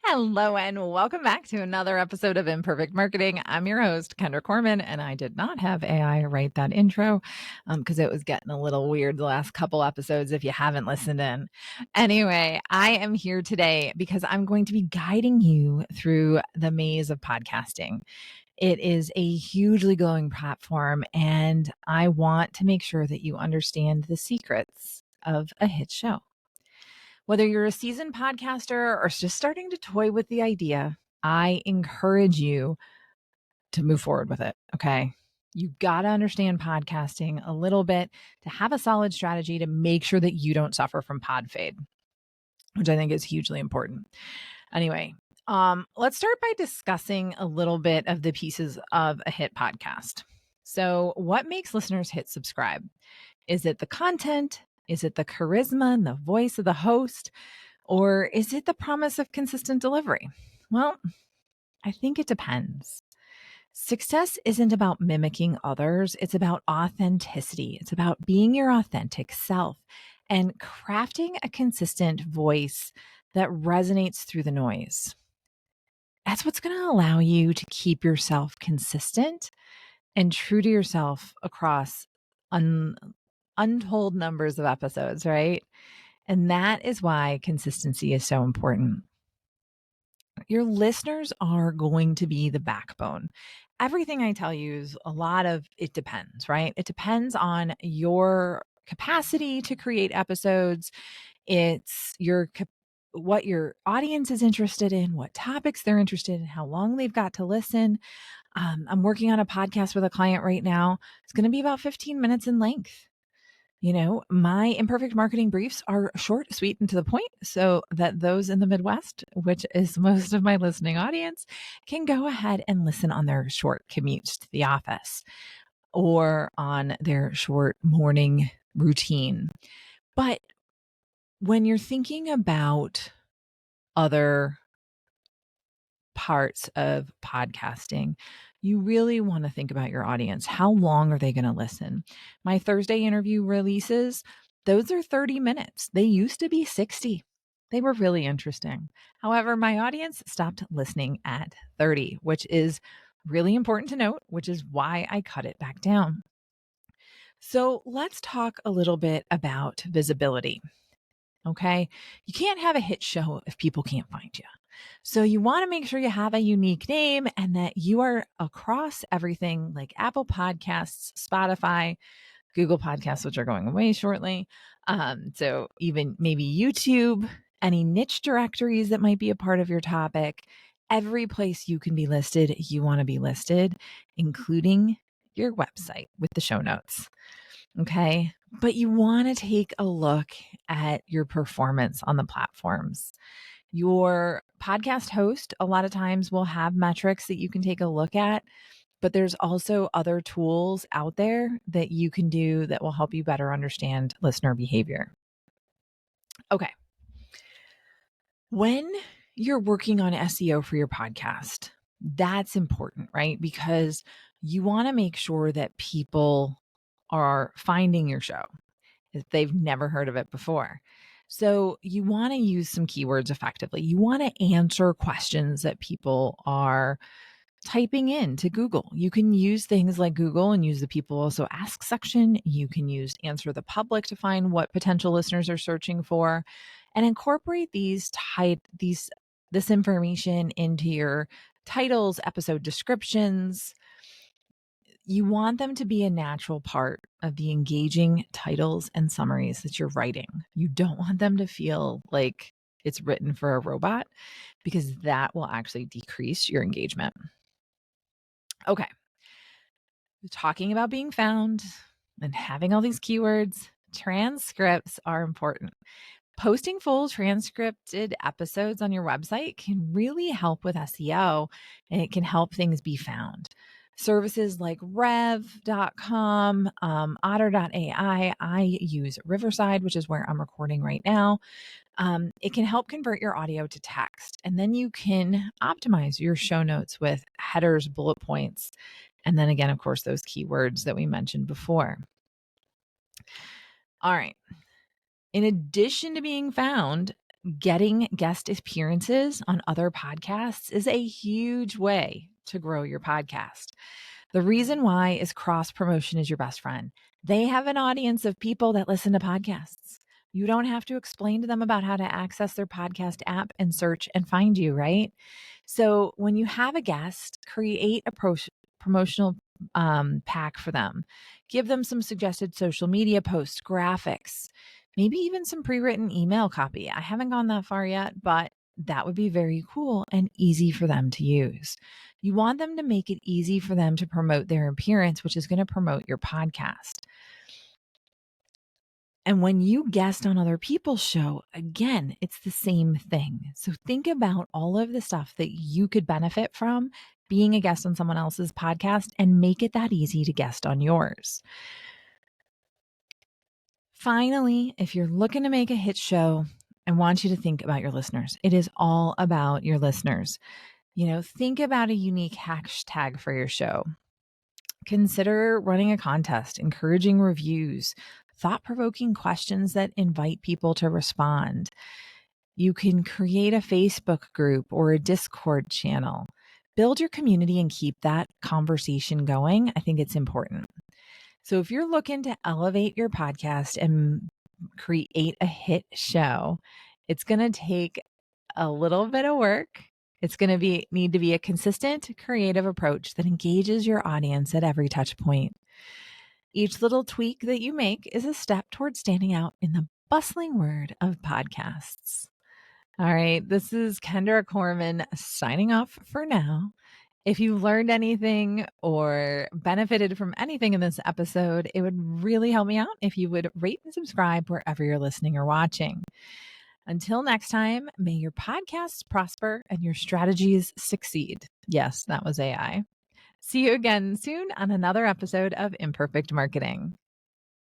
Hello and welcome back to another episode of Imperfect Marketing. I'm your host, Kendra Corman, and I did not have AI write that intro because it was getting a little weird the last couple episodes if you haven't listened in. Anyway, I am here today because I'm going to be guiding you through the maze of podcasting. It is a hugely growing platform, and I want to make sure that you understand the secrets of a hit show. Whether you're a seasoned podcaster or just starting to toy with the idea, I encourage you to move forward with it. Okay. You got to understand podcasting a little bit to have a solid strategy to make sure that you don't suffer from pod fade, which I think is hugely important. Anyway, let's start by discussing a little bit of the pieces of a hit podcast. So, what makes listeners hit subscribe? Is it the content? Is it the charisma and the voice of the host? Or is it the promise of consistent delivery? Well, I think it depends. Success isn't about mimicking others. It's about authenticity. It's about being your authentic self and crafting a consistent voice that resonates through the noise. That's what's going to allow you to keep yourself consistent and true to yourself across untold numbers of episodes, right? And that is why consistency is so important. Your listeners are going to be the backbone. Everything I tell you is a lot of it depends, right? It depends on your capacity to create episodes. It's what your audience is interested in, what topics they're interested in, how long they've got to listen. I'm working on a podcast with a client right now. It's going to be about 15 minutes in length. You know, my imperfect marketing briefs are short, sweet, and to the point so that those in the Midwest, which is most of my listening audience, can go ahead and listen on their short commutes to the office or on their short morning routine. But when you're thinking about other parts of podcasting, you really want to think about your audience. How long are they going to listen? My Thursday interview releases, those are 30 minutes. They used to be 60. They were really interesting. However, my audience stopped listening at 30, which is really important to note, which is why I cut it back down. So let's talk a little bit about visibility. Okay. You can't have a hit show if people can't find you. So you want to make sure you have a unique name and that you are across everything like Apple Podcasts, Spotify, Google Podcasts, which are going away shortly. So even maybe YouTube, any niche directories that might be a part of your topic, every place you can be listed, you want to be listed, including your website with the show notes. Okay. But you want to take a look at your performance on the platforms. Your podcast host, a lot of times, will have metrics that you can take a look at, but there's also other tools out there that you can do that will help you better understand listener behavior. Okay. When you're working on SEO for your podcast, that's important, right? Because you want to make sure that people are finding your show if they've never heard of it before. So you want to use some keywords effectively. You want to answer questions that people are typing in to Google. You can use things like Google and use the people also ask section. You can use answer the public to find what potential listeners are searching for and incorporate this information into your titles, episode descriptions. You want them to be a natural part of the engaging titles and summaries that you're writing. You don't want them to feel like it's written for a robot because that will actually decrease your engagement. Okay. Talking about being found and having all these keywords, transcripts are important. Posting full transcripted episodes on your website can really help with SEO and it can help things be found. Services like rev.com, otter.ai, I use Riverside, which is where I'm recording right now. It can help convert your audio to text, and then you can optimize your show notes with headers, bullet points, and then again, of course, those keywords that we mentioned before. All right. In addition to being found, Getting guest appearances on other podcasts is a huge way to grow your podcast. The reason why is cross promotion is your best friend. They have an audience of people that listen to podcasts. You don't have to explain to them about how to access their podcast app and search and find you, right? So when you have a guest, create a promotional pack for them. Give them some suggested social media posts, graphics, maybe even some pre written email copy. I haven't gone that far yet, but that would be very cool and easy for them to use. You want them to make it easy for them to promote their appearance, which is going to promote your podcast. And when you guest on other people's show, again, it's the same thing. So think about all of the stuff that you could benefit from being a guest on someone else's podcast and make it that easy to guest on yours. Finally, if you're looking to make a hit show, I want you to think about your listeners. It is all about your listeners. Think about a unique hashtag for your show. Consider running a contest, encouraging reviews, thought provoking questions that invite people to respond. You can create a Facebook group or a Discord channel. Build your community and keep that conversation going. I think it's important. So if you're looking to elevate your podcast and create a hit show, it's going to take a little bit of work. It's going to need to be a consistent, creative approach that engages your audience at every touch point. Each little tweak that you make is a step towards standing out in the bustling world of podcasts. All right, this is Kendra Corman signing off for now. If you learned anything or benefited from anything in this episode, it would really help me out if you would rate and subscribe wherever you're listening or watching. Until next time, may your podcasts prosper and your strategies succeed. Yes, that was AI. See you again soon on another episode of Imperfect Marketing.